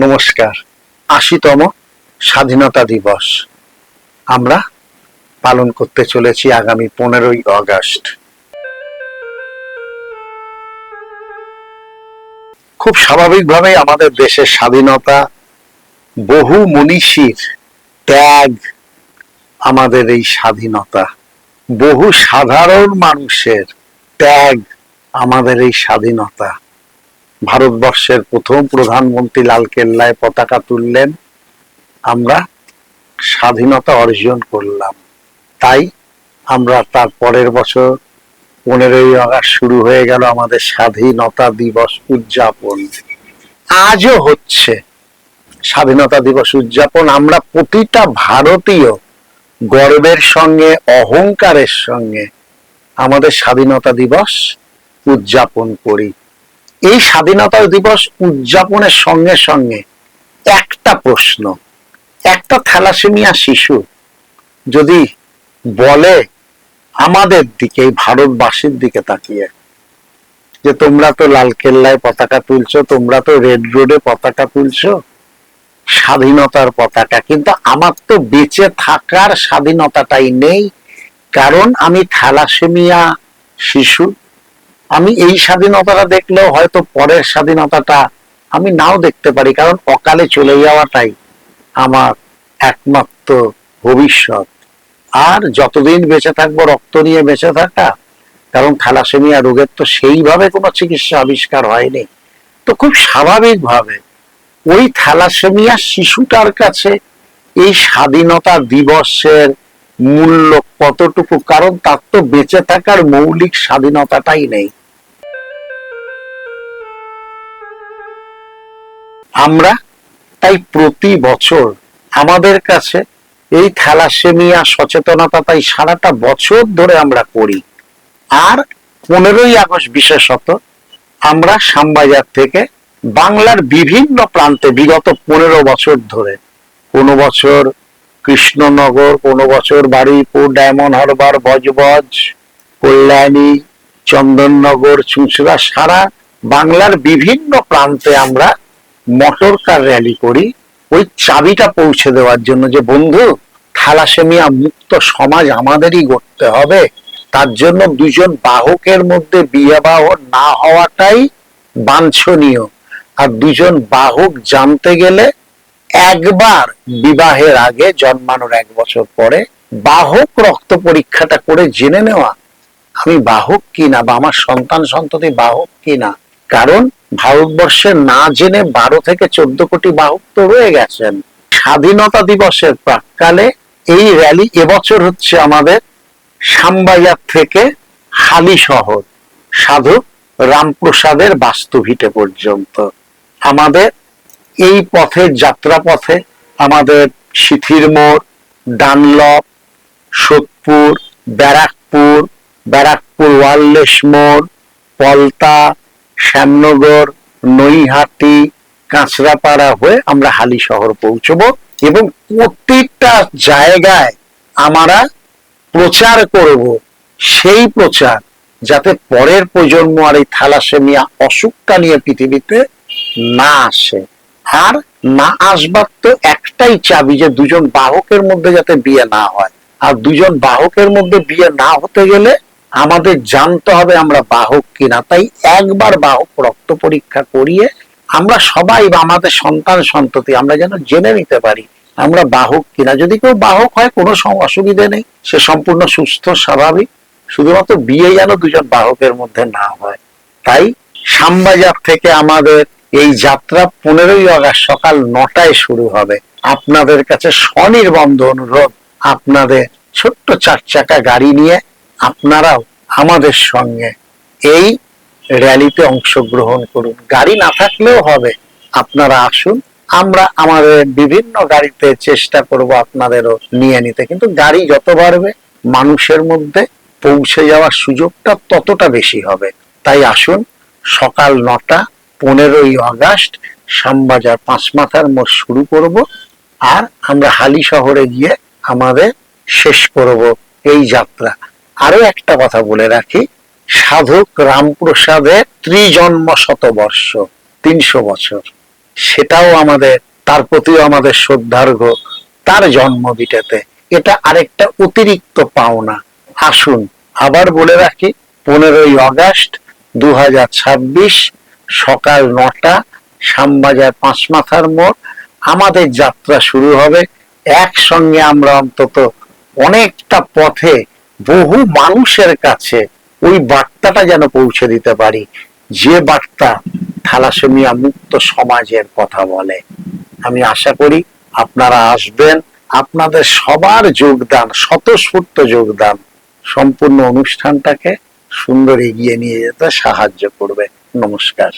নমস্কার। ৮০তম স্বাধীনতা দিবস আমরা পালন করতে চলেছি আগামী ১৫ই আগস্ট। খুব স্বাভাবিকভাবে আমাদের দেশের স্বাধীনতা, বহু মনীষীর ত্যাগ আমাদের এই স্বাধীনতা, বহু সাধারণ মানুষের ত্যাগ আমাদের এই স্বাধীনতা। ভারতবর্ষের প্রথম প্রধানমন্ত্রী লালকেল্লায় পতাকা তুললেন, আমরা স্বাধীনতা অর্জন করলাম। তাই আমরা তার পরের বছর 15ই আগস্ট শুরু হয়ে গেল আমাদের স্বাধীনতা দিবস উদযাপন। আজও হচ্ছে স্বাধীনতা দিবস উদযাপন। আমরা প্রতিটা ভারতীয় গর্বের সঙ্গে, অহংকারের সঙ্গে আমাদের স্বাধীনতা দিবস উদযাপন করি। এই স্বাধীনতা দিবস উদযাপনের সঙ্গে সঙ্গে একটা প্রশ্ন, একটা থ্যালাসেমিয়া শিশু যদি বলে আমাদের দিকে, এই ভারতবাসীর দিকে তাকিয়ে, যে তোমরা তো লালকেল্লায় পতাকা তুলছো, তোমরা তো রেড রোডে পতাকা তুলছো, স্বাধীনতার পতাকা, কিন্তু আমার তো বেঁচে থাকার স্বাধীনতাটাই নেই, কারণ আমি থ্যালাসেমিয়া শিশু। আমি এই স্বাধীনতাটা দেখলেও হয়তো পরের স্বাধীনতাটা আমি নাও দেখতে পারি, কারণ অকালে চলে যাওয়াটাই আমার একমাত্র ভবিষ্যৎ। আর যতদিন বেঁচে থাকবো রক্ত নিয়ে বেঁচে থাকা, কারণ থ্যালাসেমিয়া রোগের তো সেইভাবে কোনো চিকিৎসা আবিষ্কার হয়নি। তো খুব স্বাভাবিকভাবে ওই থ্যালাসেমিয়া শিশুটার কাছে এই স্বাধীনতা দিবসের মূল্য কতটুকু, কারণ তার তো বেঁচে থাকার মৌলিক স্বাধীনতাটাই নেই। আমরা তাই প্রতি বছর আমাদের কাছে এই থ্যালাসেমিয়া সচেতনতা তাই সারাটা বছর ধরে আমরা করি। আর 15ই আগস্ট বিশেষত আমরা শ্যামবাজার থেকে বাংলার বিভিন্ন প্রান্তে বিগত 15 বছর ধরে, কোনো বছর কৃষ্ণনগর, কোনো বছর বারুইপুর, ডায়মন্ড হারবার, বজবজ, কল্যাণী, চন্দননগর, চুঁচুড়া, সারা বাংলার বিভিন্ন প্রান্তে আমরা মোটর কার র্যালি করি, ওই চাবিটা পৌঁছে দেওয়ার জন্য যে বন্ধু, থ্যালাসেমিয়া মুক্ত সমাজ আমাদেরই গড়তে হবে। তার জন্য দুজন বাহকের মধ্যে বিবাহ না হওয়াটাই বাঞ্ছনীয়। আর দুজন বাহক জানতে গেলে একবার বিবাহের আগে, জন্মানোর 1 বছর পরে বাহক রক্ত পরীক্ষাটা করে জেনে নেওয়া আমি বাহক কিনা, বা আমার সন্তান সন্ততি বাহক কিনা। কারণ ভারতবর্ষে না জেনে 12 থেকে 14 কোটি বাহক তো রয়ে গেছেন। স্বাধীনতা দিবসের প্রাক্কালে এই র্যালি এবছর হচ্ছে আমাদের শ্যামবাজার থেকে হালিশহর সাধু রামপ্রসাদের বাস্তুভিটে পর্যন্ত। আমাদের এই পথের যাত্রাপথে আমাদের সিথির মোড়, ডানলপ, সোদপুর, ব্যারাকপুর, ব্যারাকপুর ওয়ারলেস মোড়, পলতা, শ্যামনগর, নৈহাটি, কাঁচরাপাড়া হয়ে আমরা হালিশহর পৌঁছবো। এবং প্রত্যেকটা জায়গায় আমরা প্রচার করব, সেই প্রচার যাতে পরের প্রজন্ম আর এই থ্যালাসেমিয়া অসুখটা নিয়ে পৃথিবীতে না আসে। আর না আসবার তো একটাই চাবি, যে দুজন বাহকের মধ্যে যাতে বিয়ে না হয়। আর দুজন বাহকের মধ্যে বিয়ে না হতে গেলে আমাদের জানতে হবে আমরা বাহক কিনা। তাই একবার বাহক রক্ত পরীক্ষা করিয়ে আমরা সবাই, বা আমাদের সন্তান সন্ততি, আমরা যেন জেনে নিতে পারি আমরা বাহক কিনা। যদি কেউ বাহক হয় কোনো অসুবিধে নেই, সে সম্পূর্ণ সুস্থ স্বাভাবিক, শুধুমাত্র বিয়ে যেন দুজন বাহকের মধ্যে না হয়। তাই শ্যামবাজার থেকে আমাদের এই যাত্রা 15ই আগস্ট সকাল 9টায় শুরু হবে। আপনাদের কাছে স্বনির্বন্ধ অনুরোধ, আপনাদের ছোট্ট 4 চাকা গাড়ি নিয়ে আপনারাও আমাদের সঙ্গে এই র্যালিতে অংশগ্রহণ করুন। গাড়ি না থাকলেও হবে, আপনারা আসুন, আমরা আমাদের বিভিন্ন গাড়িতে চেষ্টা করব আপনাদেরও নিয়ে নিতে। কিন্তু গাড়ি যত বাড়বে মানুষের মধ্যে পৌঁছে যাওয়ার সুযোগটা ততটা বেশি হবে। তাই আসুন, সকাল 9টা, 15ই আগস্ট, শ্যামবাজার 5 মাথার মোড় শুরু করব। আর আমরা হালিশহরে গিয়ে আমাদের শেষ করব এই যাত্রা। আরো একটা কথা বলে রাখি, সাধক রামপ্রসাদের ত্রিজন্ম শতবর্ষ, 300 বছর। সেটাও আমাদের, তার প্রতিও আমাদের শ্রদ্ধার্ঘ, তার জন্মদিনেতে। এটা আরেকটা অতিরিক্ত পাওনা। আসুন আবার বলে রাখি, 15ই আগস্ট 2026, সকাল 9টা, শ্যামবাজার পাঁচমাথার মোড় আমাদের যাত্রা শুরু হবে। একসঙ্গে আমরা অন্তত অনেকটা পথে বহু মানুষের কাছে ওই বার্তাটা যেন পৌঁছে দিতে পারি, যে বার্তা থ্যালাসেমিয়া মুক্ত সমাজের কথা বলে। আমি আশা করি আপনারা আসবেন। আপনাদের সবার যোগদান, স্বতঃস্ফূর্ত যোগদান, সম্পূর্ণ অনুষ্ঠানটাকে সুন্দর এগিয়ে নিয়ে যেতে সাহায্য করবে। নমস্কার।